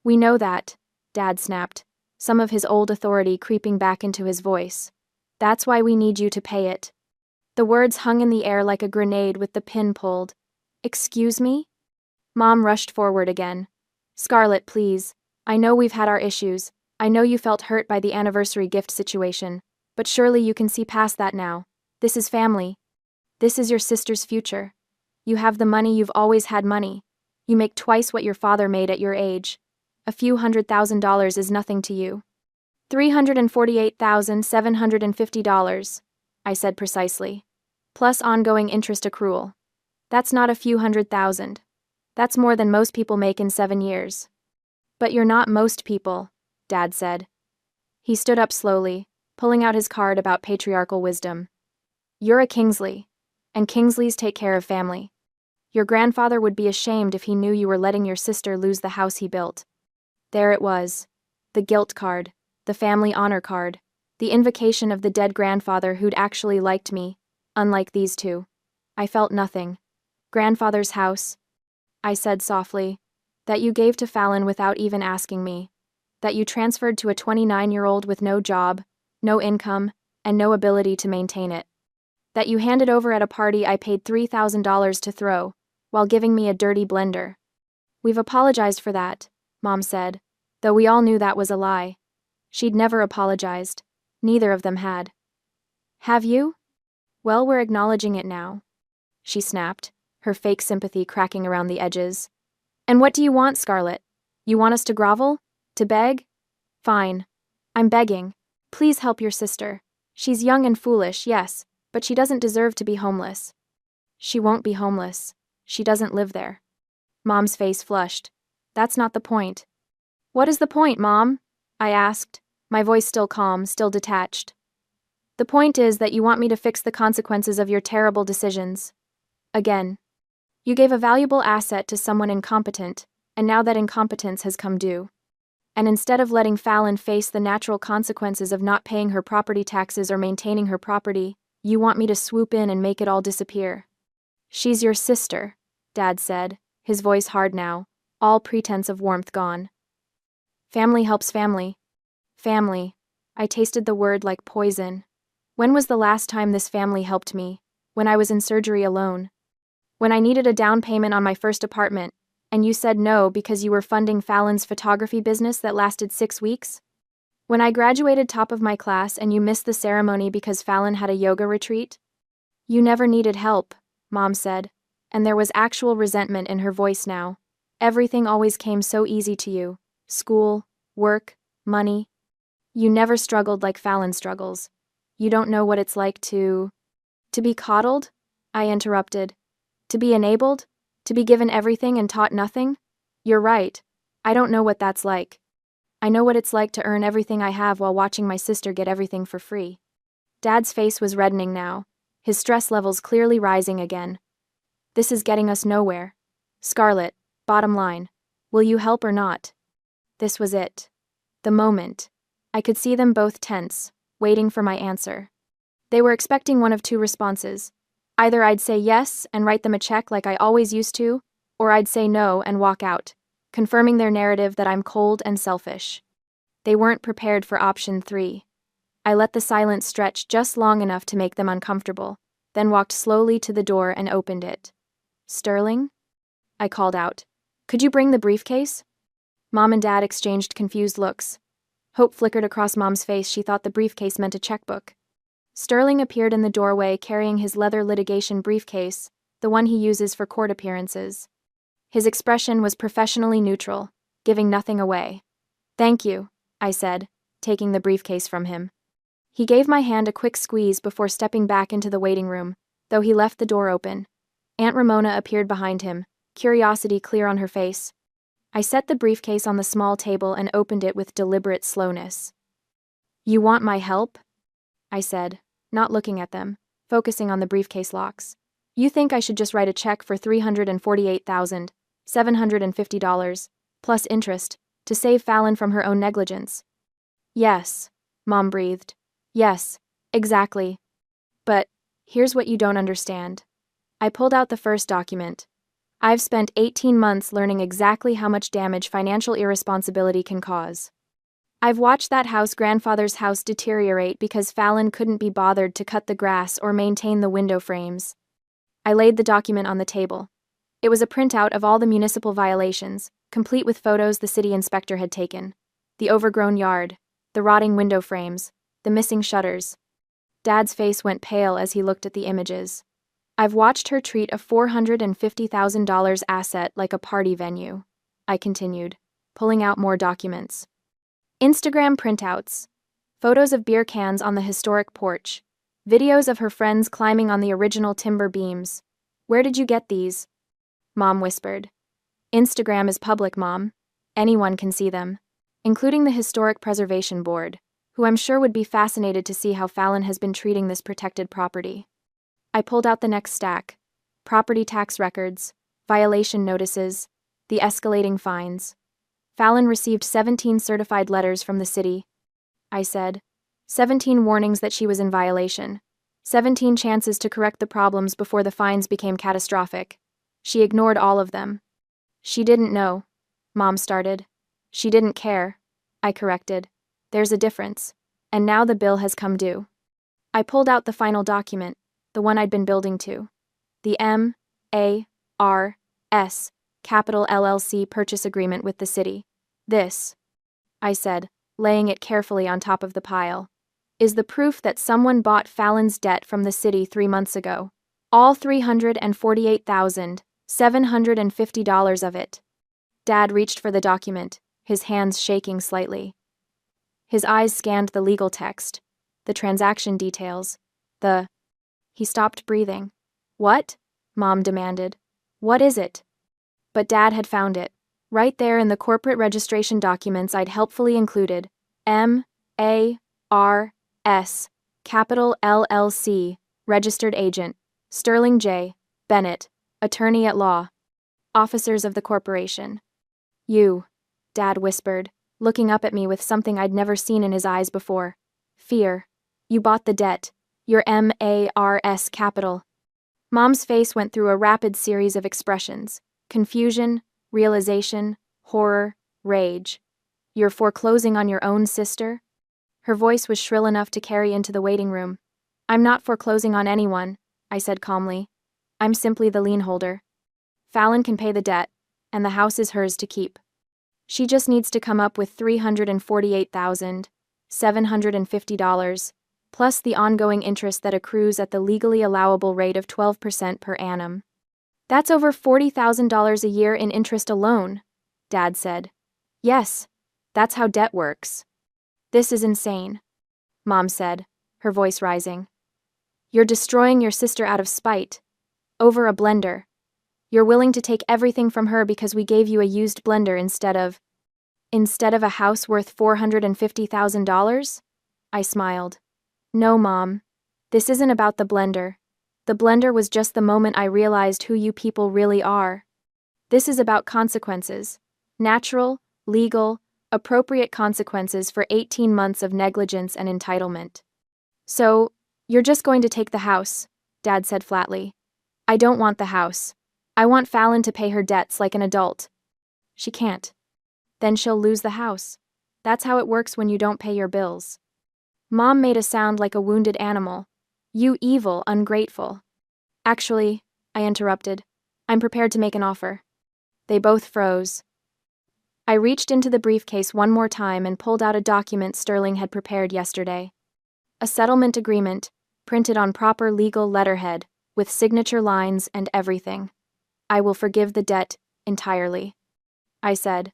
"We know that," Dad snapped, some of his old authority creeping back into his voice. "That's why we need you to pay it." The words hung in the air like a grenade with the pin pulled. "Excuse me?" Mom rushed forward again. "Scarlett, please. I know we've had our issues. I know you felt hurt by the anniversary gift situation, but surely you can see past that now. This is family. This is your sister's future. You have the money, you've always had money. You make twice what your father made at your age. A few $100,000 is nothing to you." $348,750, I said precisely. "Plus ongoing interest accrual. That's not a few $100,000. That's more than most people make in 7 years." "But you're not most people," Dad said. He stood up slowly, pulling out his card about patriarchal wisdom. "You're a Kingsley, and Kingsleys take care of family. Your grandfather would be ashamed if he knew you were letting your sister lose the house he built." There it was. The guilt card, the family honor card, the invocation of the dead grandfather who'd actually liked me, unlike these two. I felt nothing. "Grandfather's house," I said softly, "that you gave to Fallon without even asking me. That you transferred to a 29-year-old with no job, no income, and no ability to maintain it. That you handed over at a party I paid $3,000 to throw, while giving me a dirty blender." "We've apologized for that," Mom said, though we all knew that was a lie. She'd never apologized. Neither of them had. "Have you? Well, we're acknowledging it now," she snapped, her fake sympathy cracking around the edges. "And what do you want, Scarlett? You want us to grovel? To beg? Fine. I'm begging. Please help your sister. She's young and foolish, yes, but she doesn't deserve to be homeless." "She won't be homeless. She doesn't live there." Mom's face flushed. "That's not the point." "What is the point, Mom?" I asked, my voice still calm, still detached. The point is that you want me to fix the consequences of your terrible decisions. Again. You gave a valuable asset to someone incompetent, and now that incompetence has come due. And instead of letting Fallon face the natural consequences of not paying her property taxes or maintaining her property, you want me to swoop in and make it all disappear. She's your sister, Dad said, his voice hard now, all pretense of warmth gone. Family helps family. Family. I tasted the word like poison. When was the last time this family helped me? When I was in surgery alone. When I needed a down payment on my first apartment, and you said no because you were funding Fallon's photography business that lasted 6 weeks? When I graduated top of my class and you missed the ceremony because Fallon had a yoga retreat? You never needed help, Mom said, and there was actual resentment in her voice now. Everything always came so easy to you. School, work, money. You never struggled like Fallon struggles. You don't know what it's like to be coddled? I interrupted. To be enabled? To be given everything and taught nothing? You're right. I don't know what that's like. I know what it's like to earn everything I have while watching my sister get everything for free. Dad's face was reddening now, his stress levels clearly rising again. This is getting us nowhere. Scarlett, bottom line, will you help or not? This was it. The moment. I could see them both tense, waiting for my answer. They were expecting one of two responses. Either I'd say yes and write them a check like I always used to, or I'd say no and walk out, confirming their narrative that I'm cold and selfish. They weren't prepared for option 3. I let the silence stretch just long enough to make them uncomfortable, then walked slowly to the door and opened it. Sterling? I called out. Could you bring the briefcase? Mom and Dad exchanged confused looks. Hope flickered across Mom's face. She thought the briefcase meant a checkbook. Sterling appeared in the doorway carrying his leather litigation briefcase, the one he uses for court appearances. His expression was professionally neutral, giving nothing away. Thank you, I said, taking the briefcase from him. He gave my hand a quick squeeze before stepping back into the waiting room, though he left the door open. Aunt Ramona appeared behind him, curiosity clear on her face. I set the briefcase on the small table and opened it with deliberate slowness. You want my help? I said, not looking at them, focusing on the briefcase locks. You think I should just write a check for $348,750, plus interest, to save Fallon from her own negligence? Yes, Mom breathed. Yes, exactly. But, here's what you don't understand. I pulled out the first document. I've spent 18 months learning exactly how much damage financial irresponsibility can cause. I've watched that grandfather's house deteriorate because Fallon couldn't be bothered to cut the grass or maintain the window frames. I laid the document on the table. It was a printout of all the municipal violations, complete with photos the city inspector had taken. The overgrown yard, the rotting window frames, the missing shutters. Dad's face went pale as he looked at the images. I've watched her treat a $450,000 asset like a party venue, I continued, pulling out more documents. Instagram printouts, photos of beer cans on the historic porch, videos of her friends climbing on the original timber beams. Where did you get these? Mom whispered. Instagram is public, Mom. Anyone can see them, including the Historic Preservation Board, who I'm sure would be fascinated to see how Fallon has been treating this protected property. I pulled out the next stack. Property tax records, violation notices, the escalating fines. Fallon received 17 certified letters from the city, I said. 17 warnings that she was in violation. 17 chances to correct the problems before the fines became catastrophic. She ignored all of them. She didn't know, Mom started. She didn't care, I corrected. There's a difference. And now the bill has come due. I pulled out the final document, the one I'd been building to. The M.A.R.S. Capital LLC purchase agreement with the city. This, I said, laying it carefully on top of the pile, is the proof that someone bought Fallon's debt from the city 3 months ago. All $348,750 of it. Dad reached for the document, his hands shaking slightly. His eyes scanned the legal text, the transaction details, He stopped breathing. What? Mom demanded. What is it? But Dad had found it, right there in the corporate registration documents I'd helpfully included. M.A.R.S. Capital LLC, registered agent, Sterling J. Bennett, attorney at law. Officers of the corporation. You, Dad whispered, looking up at me with something I'd never seen in his eyes before. Fear. You bought the debt. Your MARS capital. Mom's face went through a rapid series of expressions: confusion, realization, horror, rage. You're foreclosing on your own sister? Her voice was shrill enough to carry into the waiting room. I'm not foreclosing on anyone, I said calmly. I'm simply the lien holder. Fallon can pay the debt, and the house is hers to keep. She just needs to come up with $348,750, plus the ongoing interest that accrues at the legally allowable rate of 12% per annum. That's over $40,000 a year in interest alone, Dad said. Yes, that's how debt works. This is insane, Mom said, her voice rising. You're destroying your sister out of spite. Over a blender. You're willing to take everything from her because we gave you a used blender instead of a house worth $450,000? I smiled. No, Mom. This isn't about the blender. The blender was just the moment I realized who you people really are. This is about consequences. Natural, legal, appropriate consequences for 18 months of negligence and entitlement. So, you're just going to take the house, Dad said flatly. I don't want the house. I want Fallon to pay her debts like an adult. She can't. Then she'll lose the house. That's how it works when you don't pay your bills. Mom made a sound like a wounded animal. You evil, ungrateful. Actually, I interrupted, I'm prepared to make an offer. They both froze. I reached into the briefcase one more time and pulled out a document Sterling had prepared yesterday. A settlement agreement, printed on proper legal letterhead, with signature lines and everything. I will forgive the debt entirely. I said.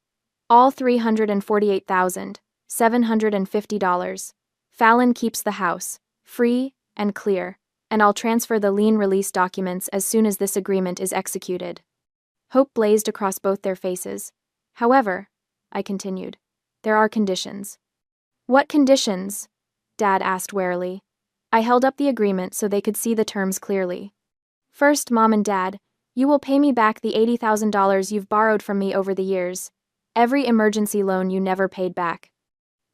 All $348,750. Fallon keeps the house, free and clear, and I'll transfer the lien release documents as soon as this agreement is executed. Hope blazed across both their faces. However, I continued, there are conditions. What conditions? Dad asked warily. I held up the agreement so they could see the terms clearly. First, Mom and Dad, you will pay me back the $80,000 you've borrowed from me over the years. Every emergency loan you never paid back.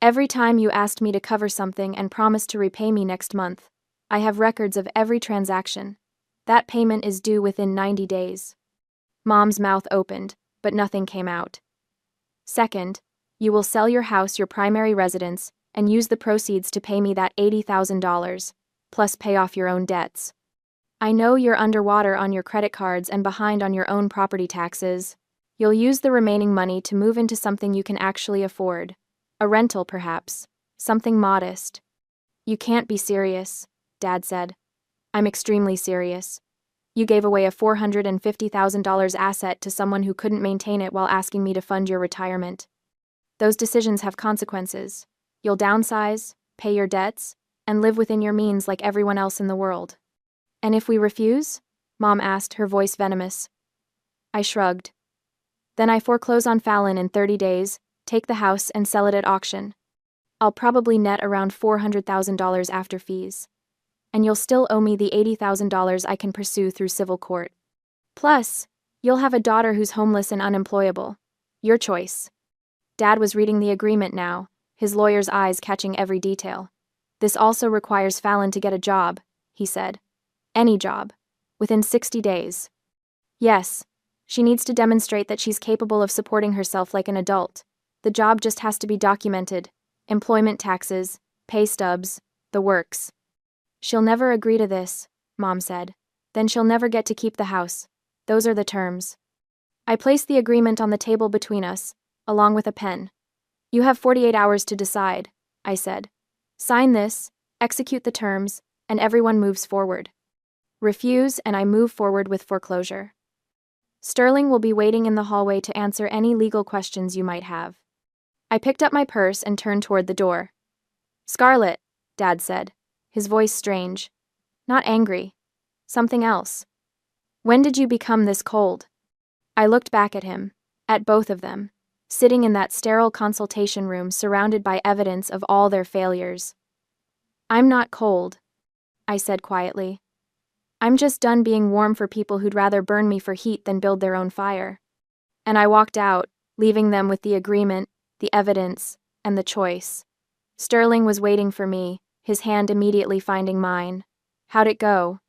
Every time you asked me to cover something and promised to repay me next month. I have records of every transaction. That payment is due within 90 days. Mom's mouth opened, but nothing came out. Second, you will sell your house, your primary residence, and use the proceeds to pay me that $80,000, plus pay off your own debts. I know you're underwater on your credit cards and behind on your own property taxes. You'll use the remaining money to move into something you can actually afford. A rental, perhaps. Something modest. You can't be serious, Dad said. I'm extremely serious. You gave away a $450,000 asset to someone who couldn't maintain it while asking me to fund your retirement. Those decisions have consequences. You'll downsize, pay your debts, and live within your means like everyone else in the world. And if we refuse? Mom asked, her voice venomous. I shrugged. Then I foreclose on Fallon in 30 days, take the house and sell it at auction. I'll probably net around $400,000 after fees. And you'll still owe me the $80,000 I can pursue through civil court. Plus, you'll have a daughter who's homeless and unemployable. Your choice. Dad was reading the agreement now, his lawyer's eyes catching every detail. This also requires Fallon to get a job, he said. Any job. Within 60 days. Yes, she needs to demonstrate that she's capable of supporting herself like an adult. The job just has to be documented. Employment taxes, pay stubs, the works. She'll never agree to this, Mom said. Then she'll never get to keep the house. Those are the terms. I placed the agreement on the table between us, along with a pen. You have 48 hours to decide, I said. Sign this, execute the terms, and everyone moves forward. Refuse and I move forward with foreclosure. Sterling will be waiting in the hallway to answer any legal questions you might have. I picked up my purse and turned toward the door. Scarlett, Dad said, his voice strange. Not angry. Something else. When did you become this cold? I looked back at him, at both of them, sitting in that sterile consultation room surrounded by evidence of all their failures. I'm not cold, I said quietly. I'm just done being warm for people who'd rather burn me for heat than build their own fire. And I walked out, leaving them with the agreement, the evidence, and the choice. Sterling was waiting for me, his hand immediately finding mine. How'd it go?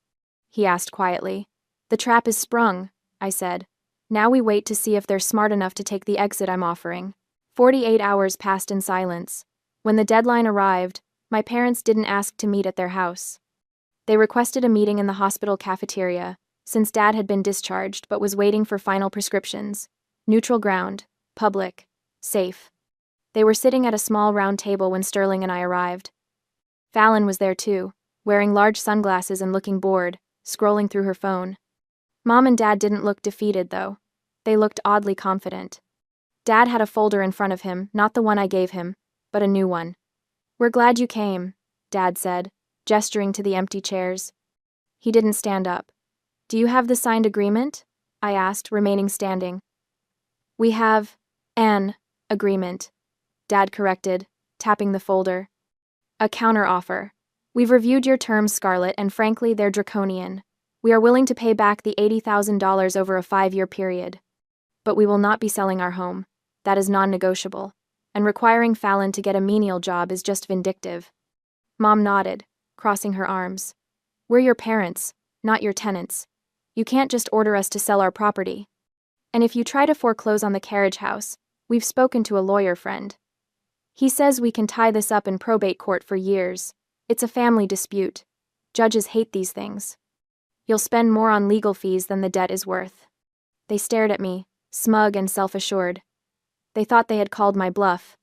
He asked quietly. The trap is sprung, I said. Now we wait to see if they're smart enough to take the exit I'm offering. 48 hours passed in silence. When the deadline arrived, my parents didn't ask to meet at their house. They requested a meeting in the hospital cafeteria, since Dad had been discharged but was waiting for final prescriptions. Neutral ground, public, safe. They were sitting at a small round table when Sterling and I arrived. Fallon was there too, wearing large sunglasses and looking bored, scrolling through her phone. Mom and Dad didn't look defeated, though. They looked oddly confident. Dad had a folder in front of him, not the one I gave him, but a new one. We're glad you came, Dad said, gesturing to the empty chairs. He didn't stand up. Do you have the signed agreement? I asked, remaining standing. We have an agreement, Dad corrected, tapping the folder. A counteroffer. We've reviewed your terms, Scarlett, and frankly, they're draconian. We are willing to pay back the $80,000 over a 5-year period. But we will not be selling our home. That is non-negotiable. And requiring Fallon to get a menial job is just vindictive. Mom nodded, crossing her arms. We're your parents, not your tenants. You can't just order us to sell our property. And if you try to foreclose on the carriage house, we've spoken to a lawyer friend. He says we can tie this up in probate court for years. It's a family dispute. Judges hate these things. You'll spend more on legal fees than the debt is worth. They stared at me, smug and self-assured. They thought they had called my bluff.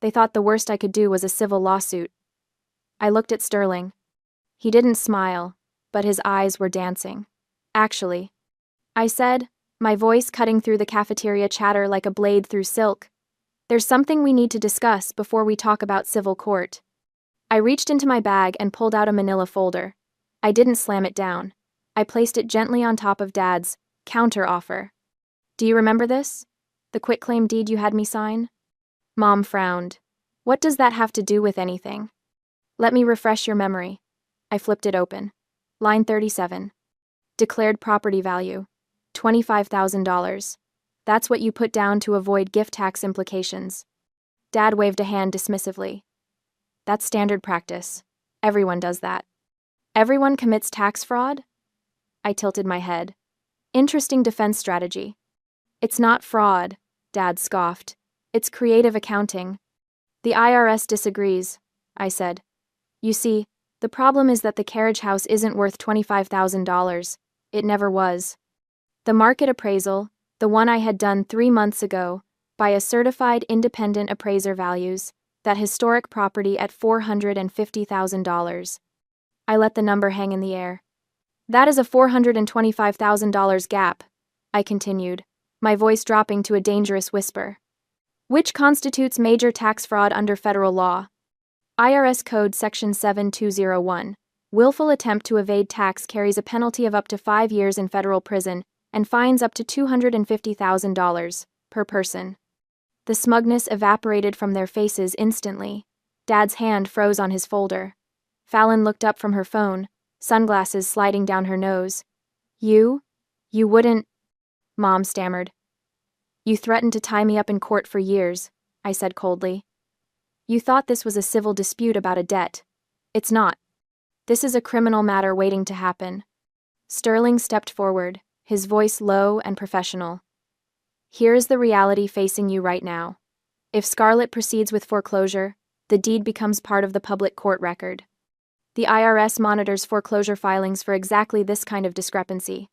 They thought the worst I could do was a civil lawsuit. I looked at Sterling. He didn't smile, but his eyes were dancing. Actually, I said, my voice cutting through the cafeteria chatter like a blade through silk. There's something we need to discuss before we talk about civil court. I reached into my bag and pulled out a manila folder. I didn't slam it down. I placed it gently on top of Dad's counter-offer. Do you remember this? The quitclaim deed you had me sign? Mom frowned. What does that have to do with anything? Let me refresh your memory. I flipped it open. Line 37. Declared property value. $25,000. That's what you put down to avoid gift tax implications. Dad waved a hand dismissively. That's standard practice. Everyone does that. Everyone commits tax fraud? I tilted my head. Interesting defense strategy. It's not fraud, Dad scoffed. It's creative accounting. The IRS disagrees, I said. You see, the problem is that the carriage house isn't worth $25,000. It never was. The market appraisal, the one I had done 3 months ago, by a certified independent appraiser values that historic property at $450,000. I let the number hang in the air. That is a $425,000 gap, I continued, my voice dropping to a dangerous whisper. Which constitutes major tax fraud under federal law. IRS Code Section 7201. Willful attempt to evade tax carries a penalty of up to 5 years in federal prison and fines up to $250,000 per person. The smugness evaporated from their faces instantly. Dad's hand froze on his folder. Fallon looked up from her phone, sunglasses sliding down her nose. You wouldn't... Mom stammered. You threatened to tie me up in court for years, I said coldly. You thought this was a civil dispute about a debt. It's not. This is a criminal matter waiting to happen. Sterling stepped forward, his voice low and professional. Here is the reality facing you right now. If Scarlett proceeds with foreclosure, the deed becomes part of the public court record. The IRS monitors foreclosure filings for exactly this kind of discrepancy.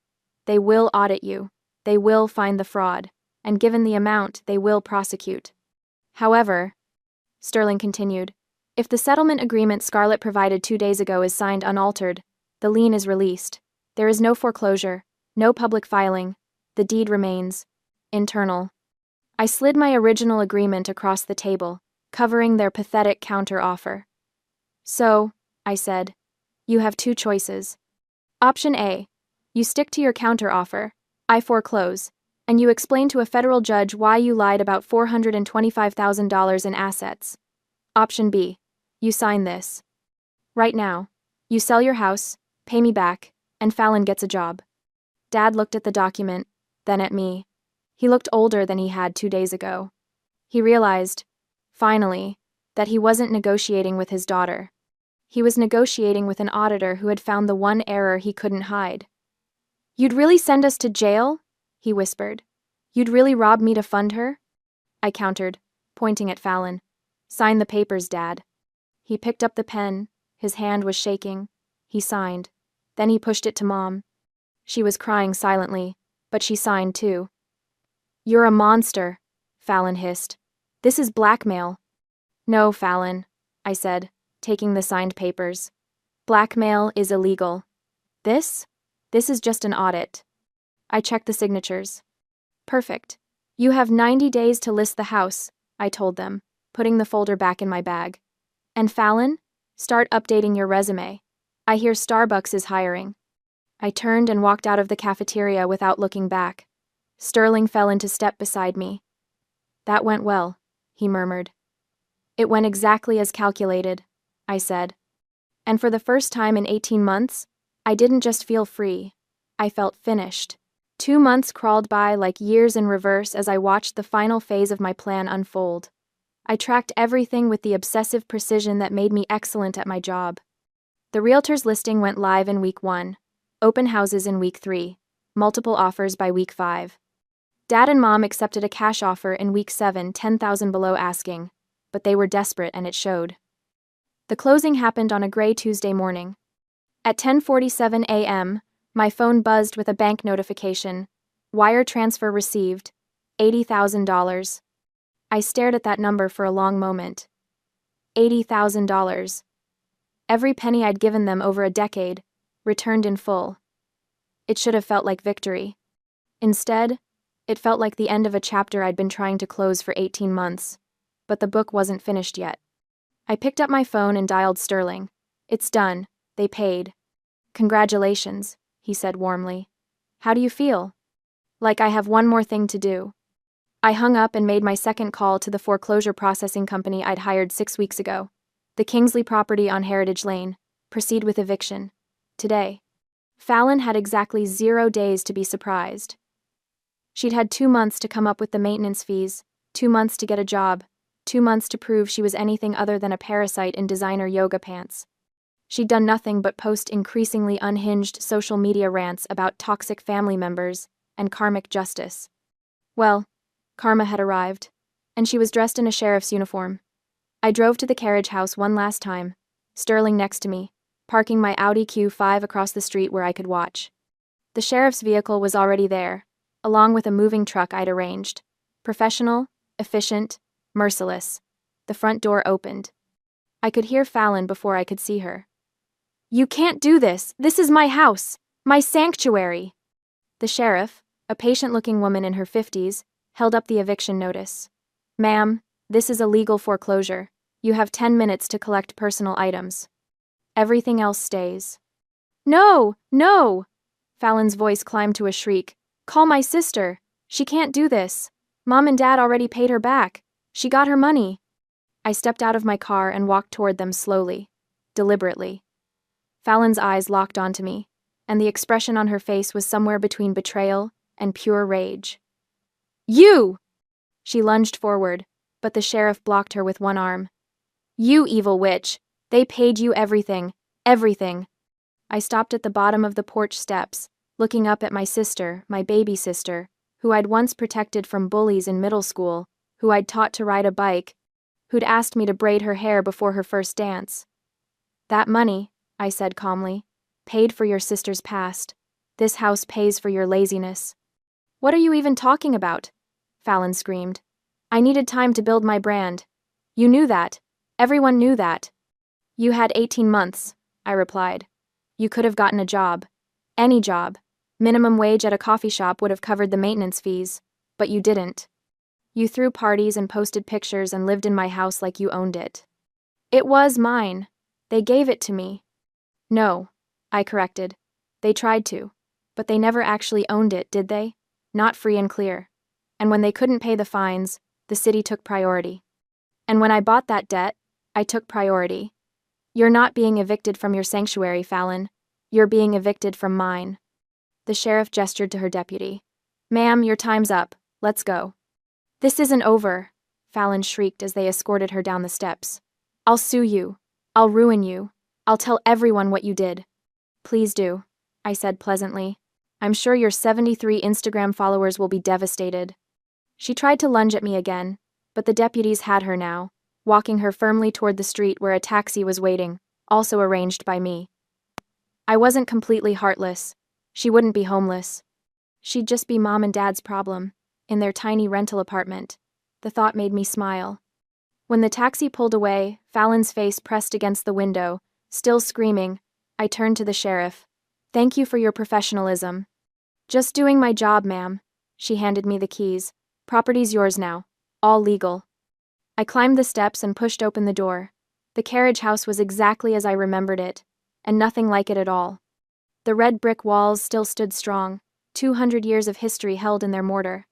They will audit you. They will find the fraud. And given the amount, they will prosecute. However, Sterling continued, if the settlement agreement Scarlett provided 2 days ago is signed unaltered, the lien is released. There is no foreclosure, no public filing. The deed remains internal. I slid my original agreement across the table, covering their pathetic counter-offer. So, I said, you have 2 choices. Option A, you stick to your counter-offer, I foreclose, and you explain to a federal judge why you lied about $425,000 in assets. Option B, you sign this. Right now. You sell your house, pay me back, and Fallon gets a job. Dad looked at the document, then at me. He looked older than he had 2 days ago. He realized, finally, that he wasn't negotiating with his daughter. He was negotiating with an auditor who had found the one error he couldn't hide. "You'd really send us to jail?" he whispered. "You'd really rob me to fund her?" I countered, pointing at Fallon. "Sign the papers, Dad." He picked up the pen. His hand was shaking. He signed. Then he pushed it to Mom. She was crying silently, but she signed too. "You're a monster," Fallon hissed. "This is blackmail." "No, Fallon," I said, taking the signed papers. "Blackmail is illegal. This is just an audit." I checked the signatures. "Perfect. You have 90 days to list the house," I told them, putting the folder back in my bag. "And Fallon, start updating your resume. I hear Starbucks is hiring." I turned and walked out of the cafeteria without looking back. Sterling fell into step beside me. "That went well," he murmured. "It went exactly as calculated," I said. And for the first time in 18 months, I didn't just feel free. I felt finished. 2 months crawled by like years in reverse as I watched the final phase of my plan unfold. I tracked everything with the obsessive precision that made me excellent at my job. The realtor's listing went live in week 1, open houses in week 3, multiple offers by week 5. Dad and Mom accepted a cash offer in week 7, 10,000 below asking, but they were desperate and it showed. The closing happened on a gray Tuesday morning. At 10:47 a.m., my phone buzzed with a bank notification. Wire transfer received, $80,000. I stared at that number for a long moment. $80,000. Every penny I'd given them over a decade, returned in full. It should have felt like victory. Instead, it felt like the end of a chapter I'd been trying to close for 18 months. But the book wasn't finished yet. I picked up my phone and dialed Sterling. "It's done. They paid." "Congratulations," he said warmly. "How do you feel?" "Like I have one more thing to do." I hung up and made my second call to the foreclosure processing company I'd hired 6 weeks ago. The Kingsley property on Heritage Lane. Proceed with eviction. Today. Fallon had exactly 0 days to be surprised. She'd had 2 months to come up with the maintenance fees, 2 months to get a job, 2 months to prove she was anything other than a parasite in designer yoga pants. She'd done nothing but post increasingly unhinged social media rants about toxic family members and karmic justice. Well, karma had arrived, and she was dressed in a sheriff's uniform. I drove to the carriage house one last time, Sterling next to me, parking my Audi Q5 across the street where I could watch. The sheriff's vehicle was already there, along with a moving truck I'd arranged. Professional, efficient, merciless. The front door opened. I could hear Fallon before I could see her. "You can't do this! This is my house! My sanctuary!" The sheriff, a patient-looking woman in her 50s, held up the eviction notice. "Ma'am, this is a legal foreclosure. You have 10 minutes to collect personal items. Everything else stays." "No! No!" Fallon's voice climbed to a shriek. "Call my sister! She can't do this! Mom and Dad already paid her back. She got her money." I stepped out of my car and walked toward them slowly, deliberately. Fallon's eyes locked onto me, and the expression on her face was somewhere between betrayal and pure rage. "You!" She lunged forward, but the sheriff blocked her with one arm. "You evil witch! They paid you everything, everything." I stopped at the bottom of the porch steps, looking up at my sister, my baby sister, who I'd once protected from bullies in middle school, who I'd taught to ride a bike, who'd asked me to braid her hair before her first dance. "That money," I said calmly, "paid for your sister's past. This house pays for your laziness." "What are you even talking about?" Fallon screamed. "I needed time to build my brand. You knew that. Everyone knew that." "You had 18 months, I replied. "You could have gotten a job. Any job. Minimum wage at a coffee shop would have covered the maintenance fees, but you didn't. You threw parties and posted pictures and lived in my house like you owned it." "It was mine. They gave it to me." "No," I corrected. "They tried to, but they never actually owned it, did they? Not free and clear. And when they couldn't pay the fines, the city took priority. And when I bought that debt, I took priority. You're not being evicted from your sanctuary, Fallon. You're being evicted from mine. The sheriff gestured to her deputy. Ma'am, your time's up. Let's go. This isn't over, Fallon shrieked as they escorted her down the steps. I'll sue you. I'll ruin you. I'll tell everyone what you did. Please do, I said pleasantly. I'm sure your 73 Instagram followers will be devastated. She tried to lunge at me again, but the deputies had her now, walking her firmly toward the street where a taxi was waiting, also arranged by me. I wasn't completely heartless. She wouldn't be homeless. She'd just be Mom and Dad's problem, in their tiny rental apartment. The thought made me smile. When the taxi pulled away, Fallon's face pressed against the window, still screaming, I turned to the sheriff. Thank you for your professionalism. Just doing my job, ma'am. She handed me the keys. Property's yours now. All legal. I climbed the steps and pushed open the door. The carriage house was exactly as I remembered it, and nothing like it at all. The red brick walls still stood strong, 200 years of history held in their mortar.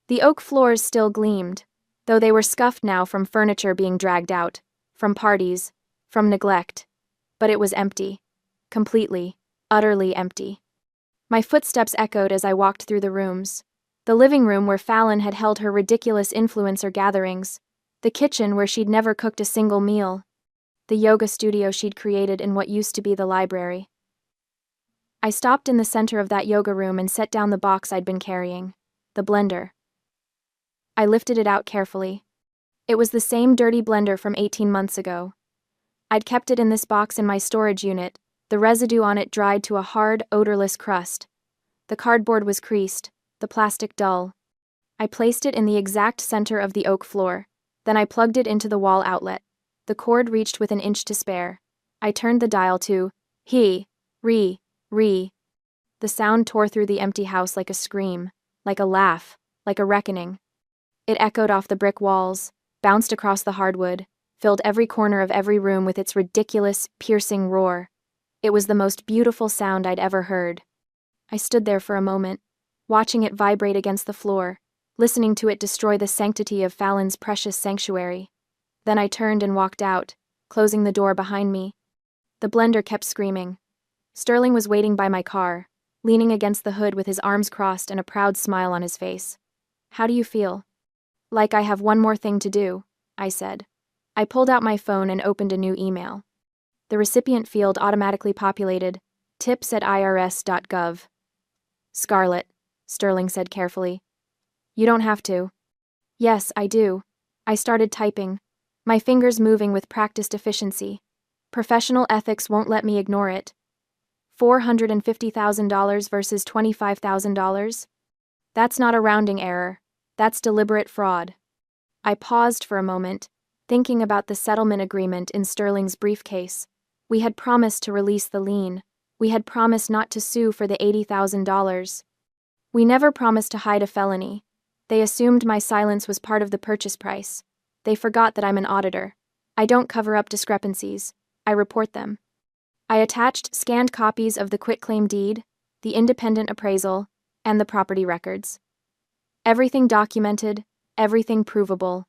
The oak floors still gleamed, though they were scuffed now from furniture being dragged out, from parties, from neglect. But it was empty. Completely, utterly empty. My footsteps echoed as I walked through the rooms. The living room where Fallon had held her ridiculous influencer gatherings. The kitchen where she'd never cooked a single meal. The yoga studio she'd created in what used to be the library. I stopped in the center of that yoga room and set down the box I'd been carrying. The blender. I lifted it out carefully. It was the same dirty blender from 18 months ago. I'd kept it in this box in my storage unit, the residue on it dried to a hard, odorless crust. The cardboard was creased, the plastic dull. I placed it in the exact center of the oak floor. Then I plugged it into the wall outlet. The cord reached with an inch to spare. I turned the dial to re. The sound tore through the empty house like a scream, like a laugh, like a reckoning. It echoed off the brick walls, bounced across the hardwood, filled every corner of every room with its ridiculous, piercing roar. It was the most beautiful sound I'd ever heard. I stood there for a moment, watching it vibrate against the floor, listening to it destroy the sanctity of Fallon's precious sanctuary. Then I turned and walked out, closing the door behind me. The blender kept screaming. Sterling was waiting by my car, leaning against the hood with his arms crossed and a proud smile on his face. How do you feel? Like I have one more thing to do, I said. I pulled out my phone and opened a new email. The recipient field automatically populated, tips@irs.gov. Scarlett, Sterling said carefully. You don't have to. Yes, I do. I started typing, my fingers moving with practiced efficiency. Professional ethics won't let me ignore it. $450,000 versus $25,000? That's not a rounding error. That's deliberate fraud. I paused for a moment, thinking about the settlement agreement in Sterling's briefcase. We had promised to release the lien. We had promised not to sue for the $80,000. We never promised to hide a felony. They assumed my silence was part of the purchase price. They forgot that I'm an auditor. I don't cover up discrepancies. I report them. I attached scanned copies of the quitclaim deed, the independent appraisal, and the property records. Everything documented, everything provable.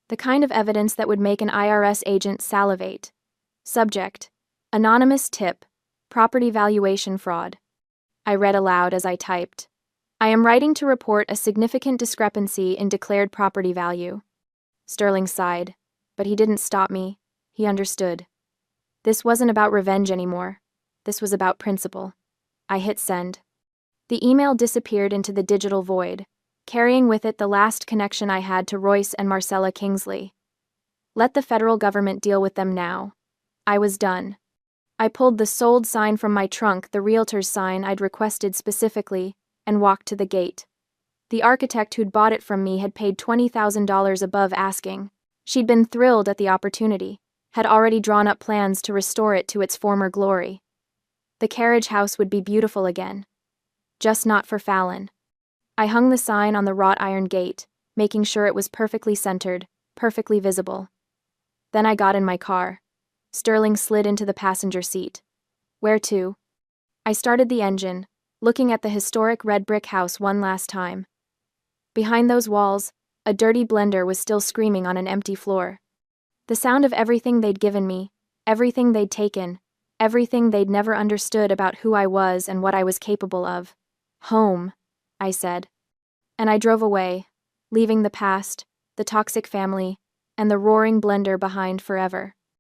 The kind of evidence that would make an IRS agent salivate. Subject: anonymous tip, property valuation fraud. I read aloud as I typed. I am writing to report a significant discrepancy in declared property value. Sterling sighed, but he didn't stop me. He understood. This wasn't about revenge anymore. This was about principle. I hit send. The email disappeared into the digital void, carrying with it the last connection I had to Royce and Marcella Kingsley. Let the federal government deal with them now. I was done. I pulled the sold sign from my trunk, the realtor's sign I'd requested specifically, and walked to the gate. The architect who'd bought it from me had paid $20,000 above asking. She'd been thrilled at the opportunity, had already drawn up plans to restore it to its former glory. The carriage house would be beautiful again. Just not for Fallon. I hung the sign on the wrought iron gate, making sure it was perfectly centered, perfectly visible. Then I got in my car. Sterling slid into the passenger seat. Where to? I started the engine, looking at the historic red brick house one last time. Behind those walls, a dirty blender was still screaming on an empty floor. The sound of everything they'd given me, Everything they'd taken, everything they'd never understood about who I was and what I was capable of. Home, I said. And I drove away, leaving the past, the toxic family, and the roaring blender behind forever.